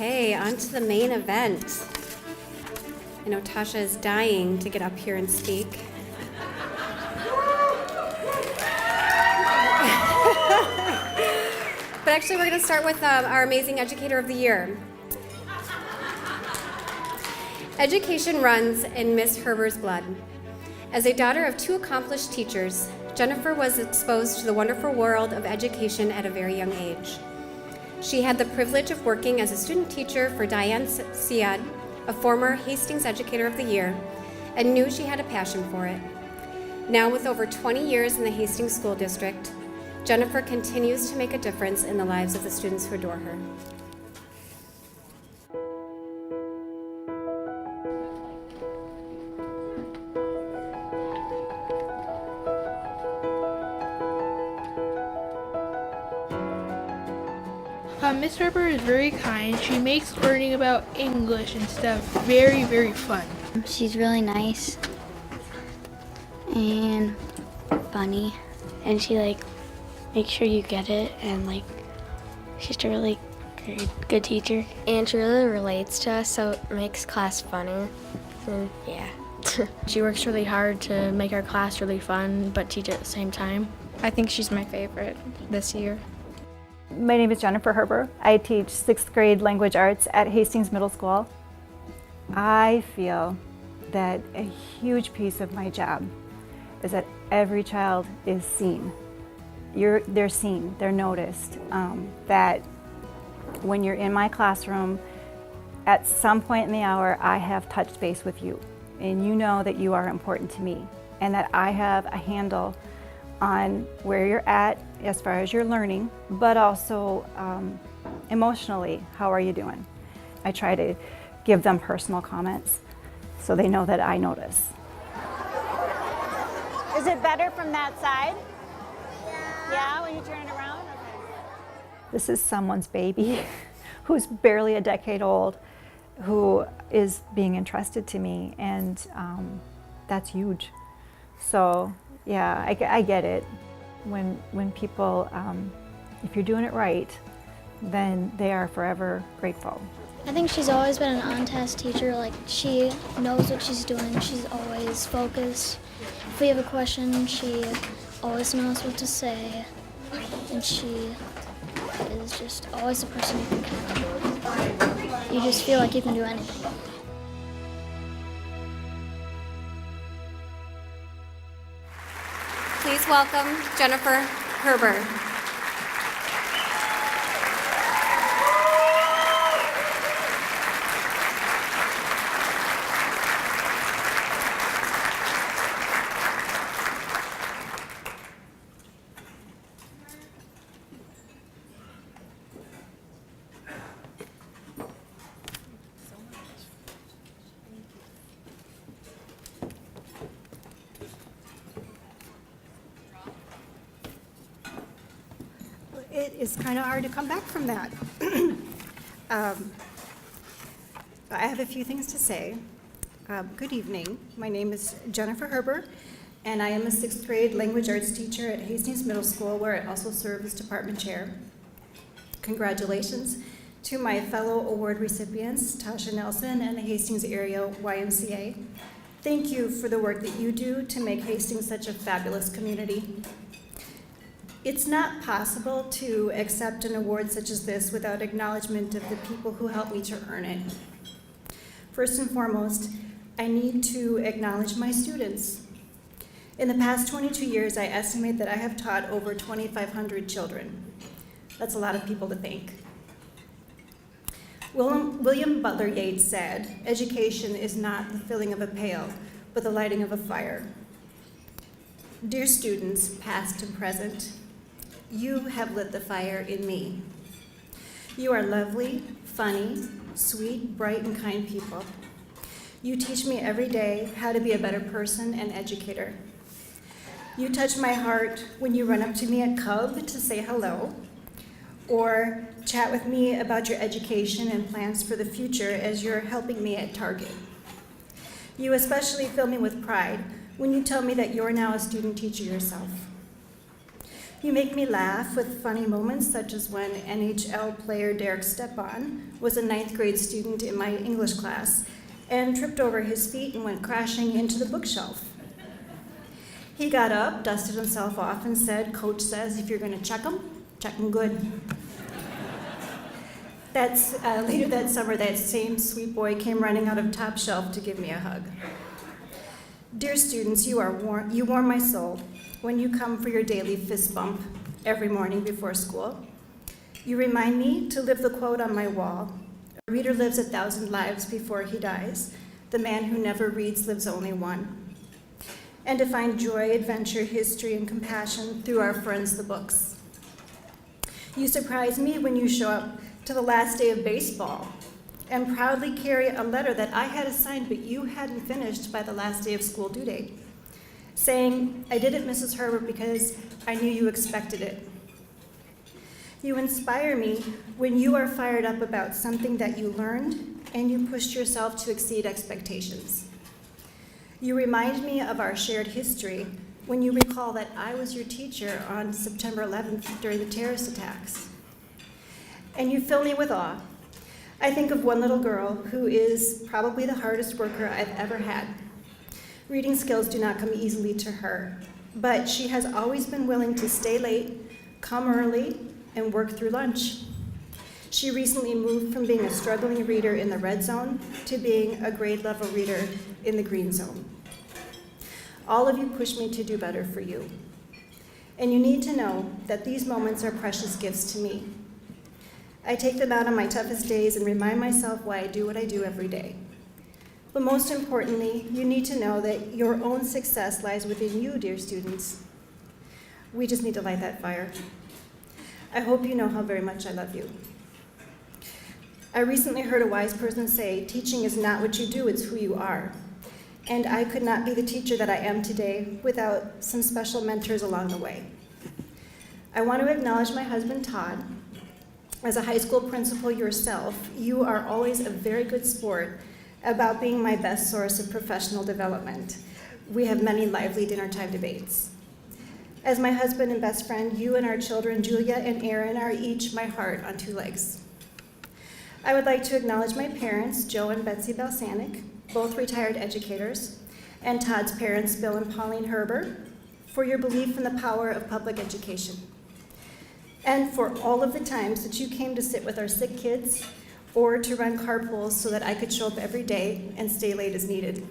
Okay, on to the main event. I know Tasha is dying to get up here and speak. But actually, we're going to start with our amazing Educator of the Year. Education runs in Miss Herber's blood. As a daughter of two accomplished teachers, Jennifer was exposed to the wonderful world of education at a very young age. She had the privilege of working as a student teacher for Diane Siad, a former Hastings Educator of the Year, and knew she had a passion for it. Now, with over 20 years in the Hastings School District, Jennifer continues to make a difference in the lives of the students who adore her. Miss Herber is very kind. She makes learning about English and stuff very, very fun. She's really nice and funny, and she makes sure you get it, and she's just a really good teacher. And she really relates to us, so it makes class funny. And yeah. She works really hard to make our class really fun, but teach at the same time. I think she's my favorite this year. My name is Jennifer Herber. I teach 6th grade language arts at Hastings Middle School. I feel that a huge piece of my job is that every child is seen. They're seen, they're noticed. That when you're in my classroom, at some point in the hour, I have touched base with you, and you know that you are important to me, and that I have a handle on where you're at as far as your learning, but also emotionally, how are you doing? I try to give them personal comments so they know that I notice. Is it better from that side? Yeah, when you turn it around? Okay. This is someone's baby who's barely a decade old, who is being entrusted to me, and that's huge. So yeah, I get it. When people, if you're doing it right, then they are forever grateful. I think she's always been an on-task teacher. She knows what she's doing. She's always focused. If we have a question, she always knows what to say, and she is just always the person you can count on. You just feel like you can do anything. Please welcome Jennifer Herber. It is kind of hard to come back from that. I have a few things to say. Good evening. My name is Jennifer Herber, and I am a 6th grade language arts teacher at Hastings Middle School, where I also serve as department chair. Congratulations to my fellow award recipients, Tasha Nelson and the Hastings Area YMCA. Thank you for the work that you do to make Hastings such a fabulous community. It's not possible to accept an award such as this without acknowledgement of the people who helped me to earn it. First and foremost, I need to acknowledge my students. In the past 22 years, I estimate that I have taught over 2,500 children. That's a lot of people to thank. William Butler Yeats said, "Education is not the filling of a pail, but the lighting of a fire." Dear students, past and present, you have lit the fire in me. You are lovely, funny, sweet, bright, and kind people. You teach me every day how to be a better person and educator. You touch my heart when you run up to me at Cub to say hello, or chat with me about your education and plans for the future as you're helping me at Target. You especially fill me with pride when you tell me that you're now a student teacher yourself. You make me laugh with funny moments such as when NHL player Derek Stepan was a 9th grade student in my English class and tripped over his feet and went crashing into the bookshelf. He got up, dusted himself off, and said, "Coach says if you're going to check him good." Later that summer, that same sweet boy came running out of Top Shelf to give me a hug. Dear students, you warm my soul when you come for your daily fist bump every morning before school. You remind me to live the quote on my wall: "A reader lives 1,000 lives before he dies. The man who never reads lives only one." And to find joy, adventure, history, and compassion through our friends, the books. You surprise me when you show up to the last day of baseball and proudly carry a letter that I had assigned but you hadn't finished by the last day of school due date, saying, "I did it, Mrs. Herbert, because I knew you expected it." You inspire me when you are fired up about something that you learned and you pushed yourself to exceed expectations. You remind me of our shared history when you recall that I was your teacher on September 11th during the terrorist attacks. And you fill me with awe. I think of one little girl who is probably the hardest worker I've ever had. Reading skills do not come easily to her, but she has always been willing to stay late, come early, and work through lunch. She recently moved from being a struggling reader in the red zone to being a grade level reader in the green zone. All of you push me to do better for you. And you need to know that these moments are precious gifts to me. I take them out on my toughest days and remind myself why I do what I do every day. But most importantly, you need to know that your own success lies within you, dear students. We just need to light that fire. I hope you know how very much I love you. I recently heard a wise person say, "Teaching is not what you do, it's who you are." And I could not be the teacher that I am today without some special mentors along the way. I want to acknowledge my husband, Todd. As a high school principal yourself, you are always a very good sport about being my best source of professional development. We have many lively dinner time debates. As my husband and best friend, you and our children, Julia and Aaron, are each my heart on two legs. I would like to acknowledge my parents, Joe and Betsy Balsanic, both retired educators, and Todd's parents, Bill and Pauline Herber, for your belief in the power of public education. And for all of the times that you came to sit with our sick kids or to run carpools so that I could show up every day and stay late as needed.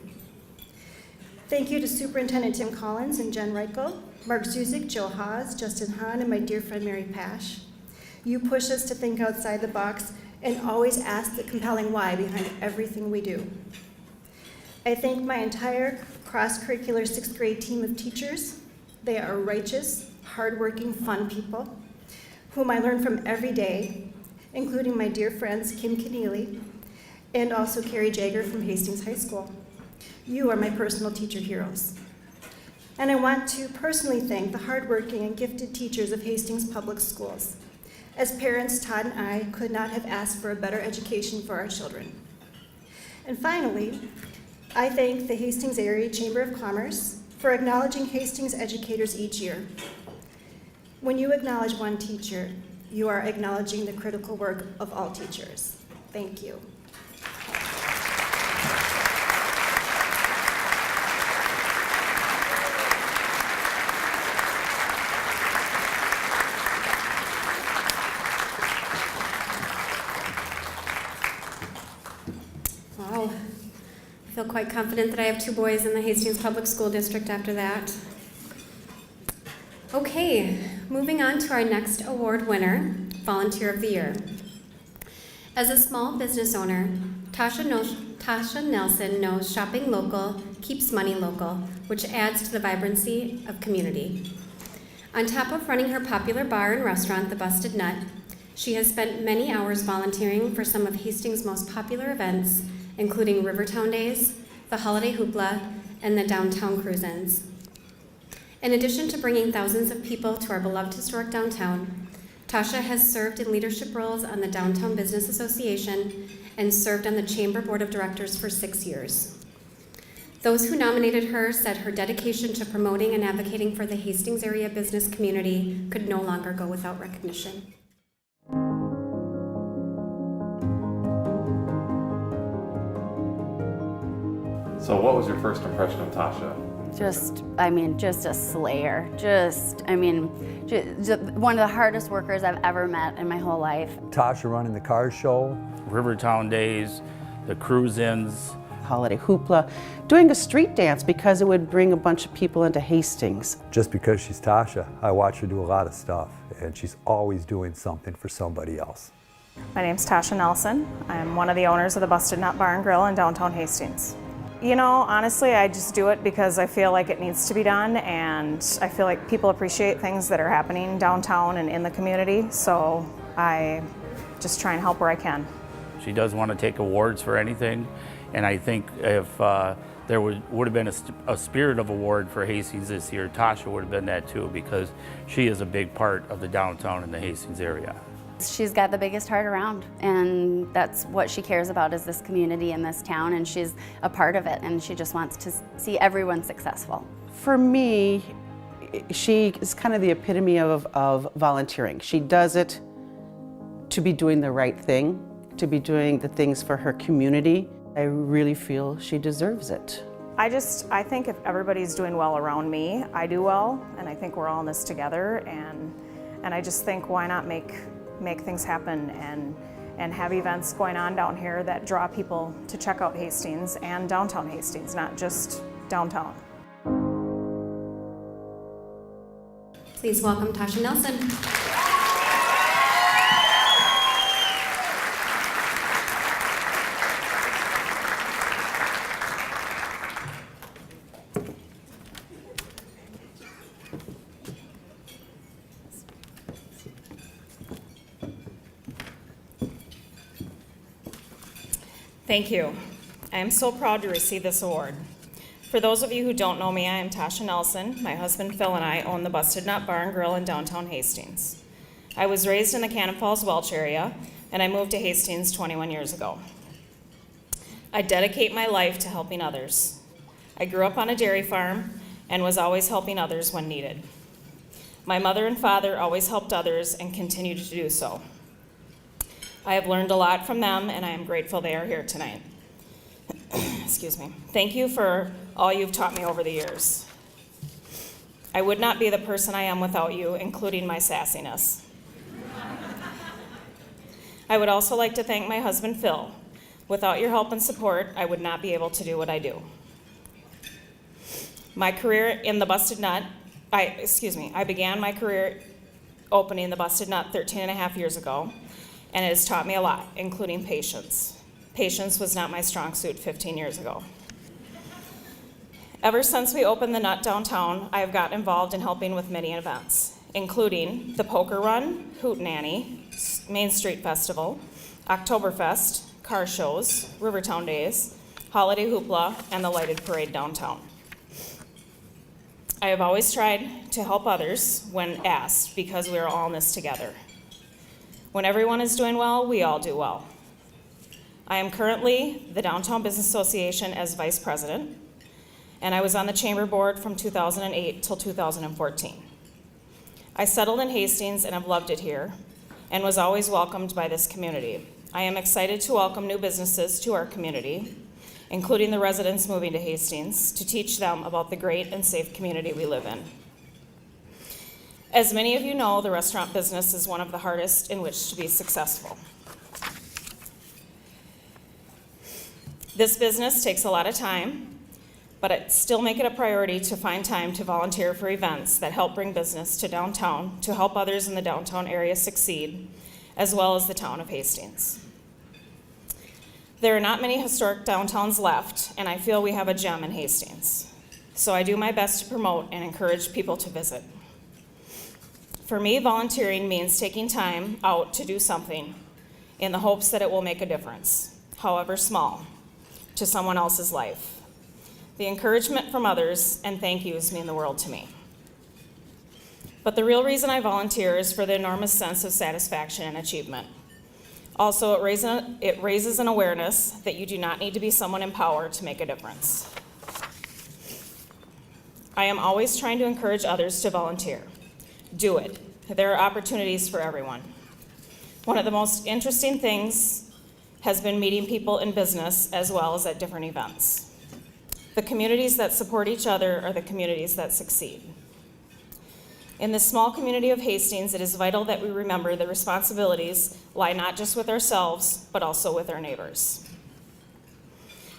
Thank you to Superintendent Tim Collins and Jen Reichel, Mark Zuzik, Joe Haas, Justin Hahn, and my dear friend Mary Pash. You push us to think outside the box and always ask the compelling why behind everything we do. I thank my entire cross-curricular 6th grade team of teachers. They are righteous, hardworking, fun people whom I learn from every day, including my dear friends Kim Keneally and also Carrie Jager from Hastings High School. You are my personal teacher heroes. And I want to personally thank the hardworking and gifted teachers of Hastings Public Schools. As parents, Todd and I could not have asked for a better education for our children. And finally, I thank the Hastings Area Chamber of Commerce for acknowledging Hastings educators each year. When you acknowledge one teacher, you are acknowledging the critical work of all teachers. Thank you. Wow. I feel quite confident that I have two boys in the Hastings Public School District after that. Okay, moving on to our next award winner, Volunteer of the Year. As a small business owner, Tasha Nelson knows shopping local keeps money local, which adds to the vibrancy of community. On top of running her popular bar and restaurant, The Busted Nut, she has spent many hours volunteering for some of Hastings' most popular events, including Rivertown Days, the Holiday Hoopla, and the Downtown Cruise-Ins. In addition to bringing thousands of people to our beloved historic downtown, Tasha has served in leadership roles on the Downtown Business Association and served on the Chamber Board of Directors for 6 years. Those who nominated her said her dedication to promoting and advocating for the Hastings area business community could no longer go without recognition. So what was your first impression of Tasha? Just a slayer. One of the hardest workers I've ever met in my whole life. Tasha running the car show. Rivertown Days, the cruise-ins. Holiday hoopla, doing a street dance because it would bring a bunch of people into Hastings. Just because she's Tasha, I watch her do a lot of stuff, and she's always doing something for somebody else. My name's Tasha Nelson. I'm one of the owners of the Busted Nut Bar and Grill in downtown Hastings. You know, honestly, I just do it because I feel like it needs to be done, and I feel like people appreciate things that are happening downtown and in the community, so I just try and help where I can. She does want to take awards for anything, and I think if there would have been a Spirit of Award for Hastings this year, Tasha would have been that too, because she is a big part of the downtown and the Hastings area. She's got the biggest heart around, and that's what she cares about, is this community and this town, and she's a part of it, and she just wants to see everyone successful. For me, she is kind of the epitome of volunteering. She does it to be doing the right thing, to be doing the things for her community. I really feel she deserves it. I think if everybody's doing well around me, I do well, and I think we're all in this together, and I just think, why not make things happen and have events going on down here that draw people to check out Hastings and downtown Hastings, not just downtown. Please welcome Tasha Nelson. Thank you. I am so proud to receive this award. For those of you who don't know me, I am Tasha Nelson. My husband Phil and I own the Busted Nut Bar and Grill in downtown Hastings. I was raised in the Cannon Falls, Welch area, and I moved to Hastings 21 years ago. I dedicate my life to helping others. I grew up on a dairy farm and was always helping others when needed. My mother and father always helped others and continue to do so. I have learned a lot from them, and I am grateful they are here tonight. Excuse me. Thank you for all you've taught me over the years. I would not be the person I am without you, including my sassiness. I would also like to thank my husband, Phil. Without your help and support, I would not be able to do what I do. My career in the Busted Nut, I began my career opening the Busted Nut 13 and a half years ago, and it has taught me a lot, including patience. Patience was not my strong suit 15 years ago. Ever since we opened the Nut downtown, I have gotten involved in helping with many events, including the Poker Run, Hootenanny, Main Street Festival, Oktoberfest, car shows, Rivertown Days, Holiday Hoopla, and the Lighted Parade downtown. I have always tried to help others when asked, because we are all in this together. When everyone is doing well, we all do well. I am currently the Downtown Business Association as Vice President, and I was on the Chamber Board from 2008 till 2014. I settled in Hastings and have loved it here, and was always welcomed by this community. I am excited to welcome new businesses to our community, including the residents moving to Hastings, to teach them about the great and safe community we live in. As many of you know, the restaurant business is one of the hardest in which to be successful. This business takes a lot of time, but I still make it a priority to find time to volunteer for events that help bring business to downtown, to help others in the downtown area succeed, as well as the town of Hastings. There are not many historic downtowns left, and I feel we have a gem in Hastings. So I do my best to promote and encourage people to visit. For me, volunteering means taking time out to do something in the hopes that it will make a difference, however small, to someone else's life. The encouragement from others and thank yous mean the world to me. But the real reason I volunteer is for the enormous sense of satisfaction and achievement. Also, it raises an awareness that you do not need to be someone in power to make a difference. I am always trying to encourage others to volunteer. Do it. There are opportunities for everyone. One of the most interesting things has been meeting people in business as well as at different events. The communities that support each other are the communities that succeed. In this small community of Hastings, it is vital that we remember the responsibilities lie not just with ourselves, but also with our neighbors.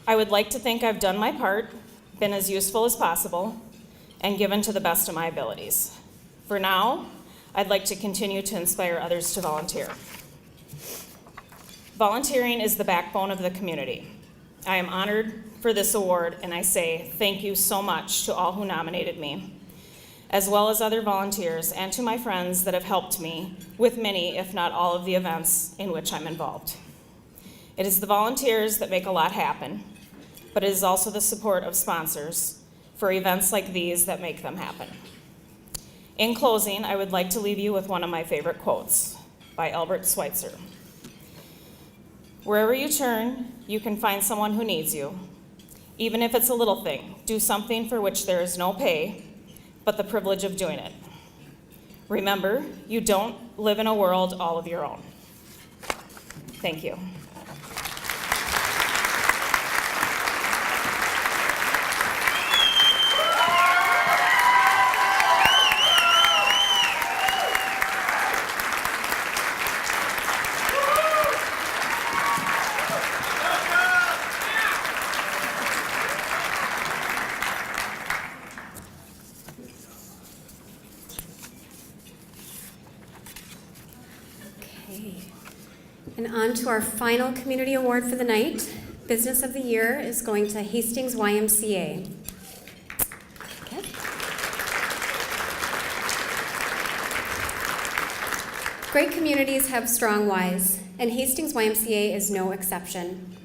I would like to think I've done my part, been as useful as possible, and given to the best of my abilities. For now, I'd like to continue to inspire others to volunteer. Volunteering is the backbone of the community. I am honored for this award, and I say thank you so much to all who nominated me, as well as other volunteers, and to my friends that have helped me with many, if not all, of the events in which I'm involved. It is the volunteers that make a lot happen, but it is also the support of sponsors for events like these that make them happen. In closing, I would like to leave you with one of my favorite quotes by Albert Schweitzer. Wherever you turn, you can find someone who needs you. Even if it's a little thing, do something for which there is no pay, but the privilege of doing it. Remember, you don't live in a world all of your own. Thank you. And on to our final community award for the night. Business of the Year is going to Hastings YMCA. Okay. Great communities have strong Ys, and Hastings YMCA is no exception.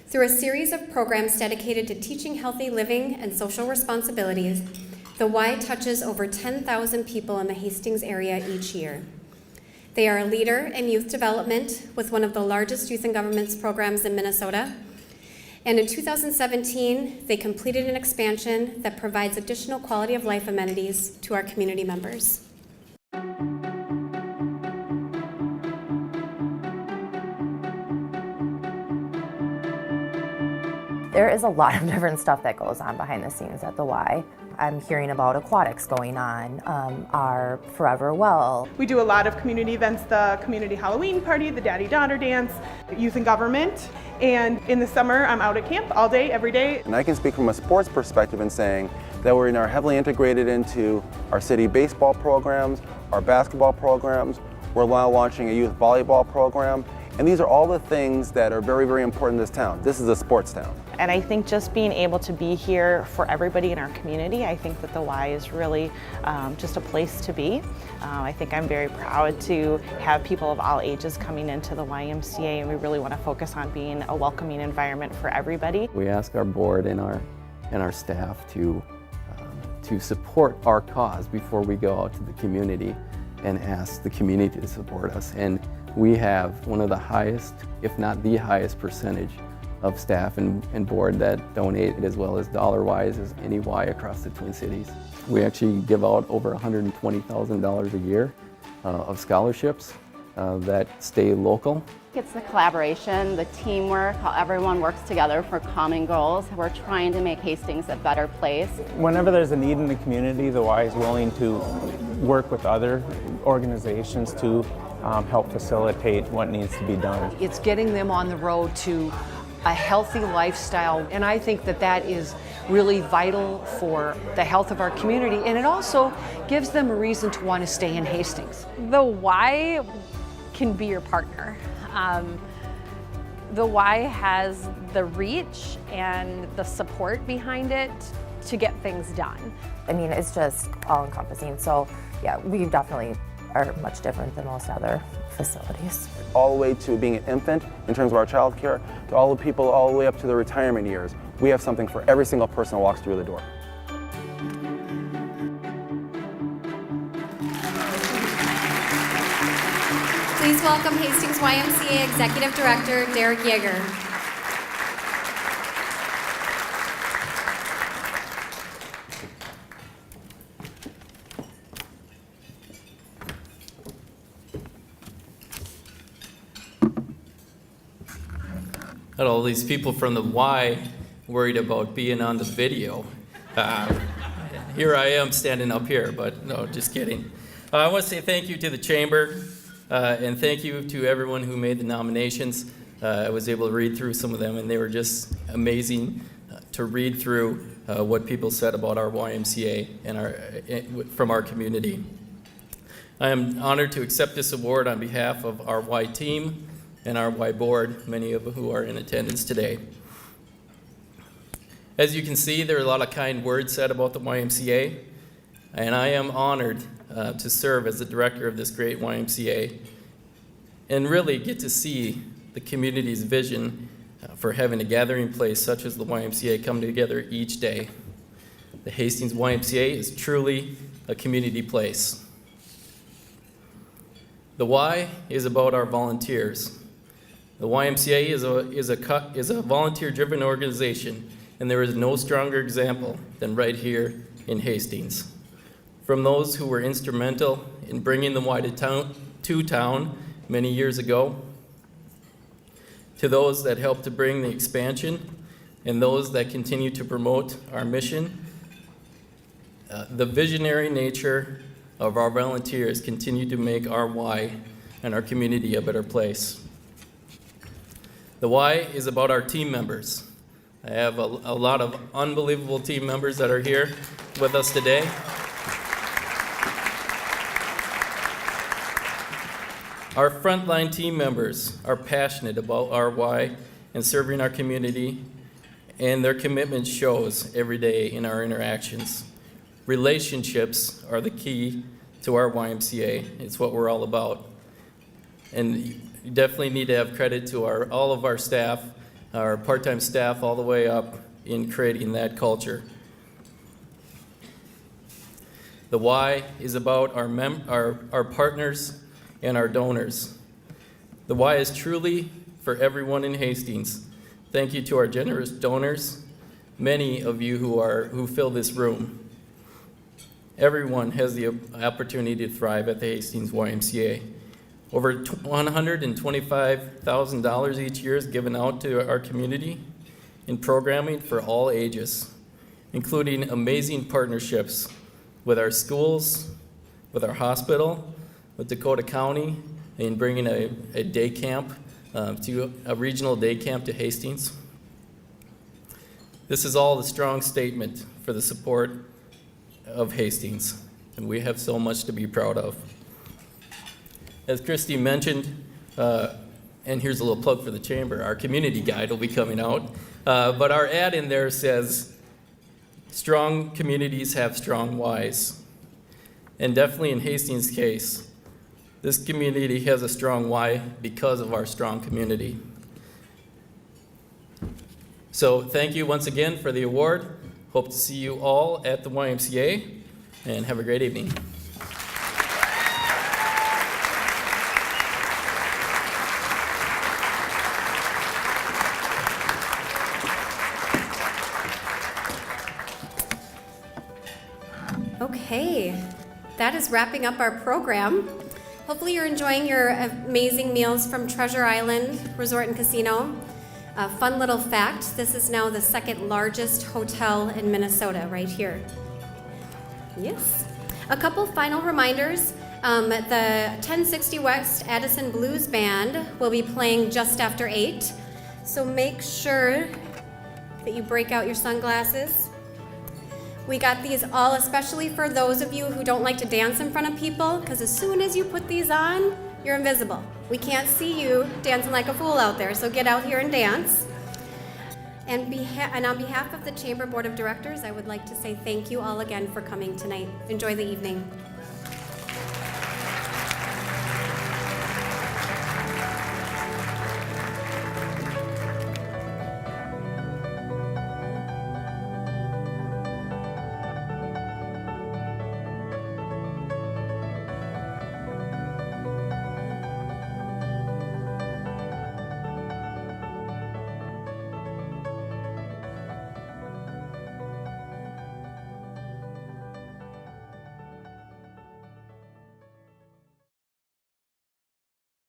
Through a series of programs dedicated to teaching healthy living and social responsibilities, the Y touches over 10,000 people in the Hastings area each year. They are a leader in youth development with one of the largest youth and governments programs in Minnesota. And in 2017, they completed an expansion that provides additional quality of life amenities to our community members. There is a lot of different stuff that goes on behind the scenes at the Y. I'm hearing about aquatics going on, our Forever Well. We do a lot of community events, the community Halloween party, the daddy-daughter dance, youth and government. And in the summer, I'm out at camp all day, every day. And I can speak from a sports perspective in saying that we're now heavily integrated into our city baseball programs, our basketball programs. We're now launching a youth volleyball program. And these are all the things that are very, very important in this town. This is a sports town. And I think just being able to be here for everybody in our community, I think that the Y is really just a place to be. I think I'm very proud to have people of all ages coming into the YMCA, and we really want to focus on being a welcoming environment for everybody. We ask our board and our staff to support our cause before we go out to the community and ask the community to support us. And we have one of the highest, if not the highest percentage of staff and board that donate, as well as dollar-wise as any Y across the Twin Cities. We actually give out over $120,000 a year of scholarships that stay local. It's the collaboration, the teamwork, how everyone works together for common goals. We're trying to make Hastings a better place. Whenever there's a need in the community, the Y is willing to work with other organizations to help facilitate what needs to be done. It's getting them on the road to a healthy lifestyle, and I think that that is really vital for the health of our community, and it also gives them a reason to want to stay in Hastings. The Y can be your partner. The Y has the reach and the support behind it to get things done. I mean, it's just all-encompassing. So, yeah, we definitely are much different than most other facilities. All the way to being an infant in terms of our child care, to all the people all the way up to the retirement years. We have something for every single person who walks through the door. Please welcome Hastings YMCA Executive Director, Derek Yeager. had all these people from the Y worried about being on the video. Here I am standing up here, but no, just kidding. I want to say thank you to the Chamber, and thank you to everyone who made the nominations. I was able to read through some of them, and they were just amazing to read through what people said about our YMCA and from our community. I am honored to accept this award on behalf of our Y team and our Y board, many of who are in attendance today. As you can see, there are a lot of kind words said about the YMCA, and I am honored to serve as the director of this great YMCA and really get to see the community's vision for having a gathering place such as the YMCA come together each day. The Hastings YMCA is truly a community place. The Y is about our volunteers. The YMCA is a volunteer-driven organization, and there is no stronger example than right here in Hastings. From those who were instrumental in bringing the Y to town many years ago, to those that helped to bring the expansion, and those that continue to promote our mission, the visionary nature of our volunteers continue to make our Y and our community a better place. The Y is about our team members. I have a lot of unbelievable team members that are here with us today. Our frontline team members are passionate about our Y and serving our community, and their commitment shows every day in our interactions. Relationships are the key to our YMCA. It's what we're all about. And you definitely need to have credit to all of our staff, our part-time staff all the way up in creating that culture. The Y is about our partners and our donors. The Y is truly for everyone in Hastings. Thank you to our generous donors, many of you who fill this room. Everyone has the opportunity to thrive at the Hastings YMCA. Over $125,000 each year is given out to our community in programming for all ages, including amazing partnerships with our schools, with our hospital, with Dakota County, in bringing a day camp, to a regional day camp to Hastings. This is all the strong statement for the support of Hastings, and we have so much to be proud of. As Christy mentioned, and here's a little plug for the Chamber, our community guide will be coming out, but our ad in there says, strong communities have strong Ys. And definitely in Hastings' case, this community has a strong Y because of our strong community. So thank you once again for the award. Hope to see you all at the YMCA, and have a great evening. Okay, that is wrapping up our program. Hopefully you're enjoying your amazing meals from Treasure Island Resort and Casino. A fun little fact, this is now the second largest hotel in Minnesota, right here. Yes. A couple final reminders. The 1060 West Addison Blues Band will be playing just after 8. So make sure that you break out your sunglasses. We got these all especially for those of you who don't like to dance in front of people, because as soon as you put these on, you're invisible. We can't see you dancing like a fool out there, so get out here and dance. And on behalf of the Chamber Board of Directors, I would like to say thank you all again for coming tonight. Enjoy the evening.